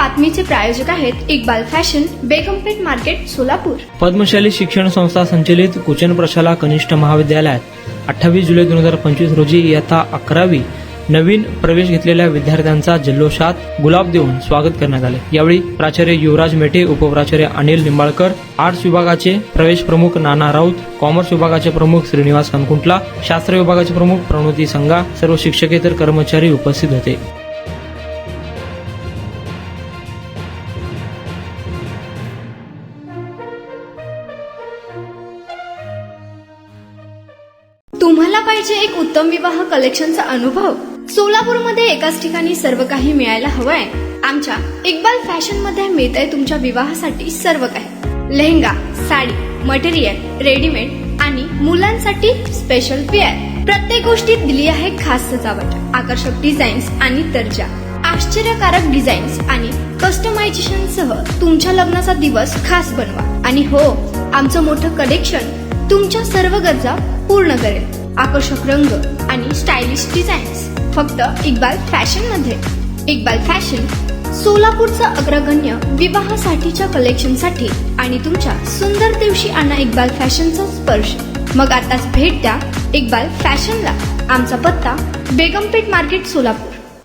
बातमीचे प्रायोजक आहेत Iqbal fashion, बेगमपेठ market, Solapur. Padmashali शिक्षण संस्था संचलित कुचन प्रशाला कनिष्ठ महाविद्यालयात 28 जुलै 2025 रोजी इयत्ता 11वी नवीन प्रवेश घेतलेल्या विद्यार्थ्यांचा जल्लोषात गुलाब देऊन स्वागत करण्यात आले। यावेळी प्राचार्य युवराज मेटे, उपप्राचार्य अनिल निंबाळकर, आर्ट्स विभागाचे प्रवेश प्रमुख नाना राऊत, कॉमर्स विभागाचे प्रमुख श्रीनिवास कनकुंटला, शास्त्र विभागाचे प्रमुख प्रणोती संगा, सर्व शिक्षकेतर कर्मचारी उपस्थित होते। तुम्हाला पाहिजे एक उत्तम विवाह कलेक्शनचा अनुभव? सोलापूरमध्ये एकाच ठिकाणी सर्व काही मिळायला हवंय? आमच्या इक्बाल फॅशन मध्ये मिळतंय तुमच्या विवाहासाठी सर्व काही। लेहंगा, साडी, मटेरियल, रेडीमेड आणि मुलांसाठी स्पेशल वेअर। प्रत्येक गोष्टीत दिली आहे खास सजावट, आकर्षक डिझाईन्स आणि दर्जा, आश्चर्यकारक डिझाईन्स आणि कस्टमायझेशन सह तुमच्या लग्नाचा दिवस खास बनवा। आणि हो, आमचं मोठं कलेक्शन तुमच्या सर्व गरजा पूर्ण करेल। आकर्षक रंग आणि स्टायलिश डिझाईन्स फक्त इक्बाल फॅशन मध्ये। इक्बाल फॅशन सोलापूरचं अग्रगण्य विवाहासाठीच्या कलेक्शनसाठी आणि तुमच्या सुंदर दिवशी आणा इक्बाल फॅशनचा स्पर्श। मग आताच भेट द्या इक्बाल फॅशनला। आमचा पत्ता बेगमपेठ मार्केट, सोलापूर।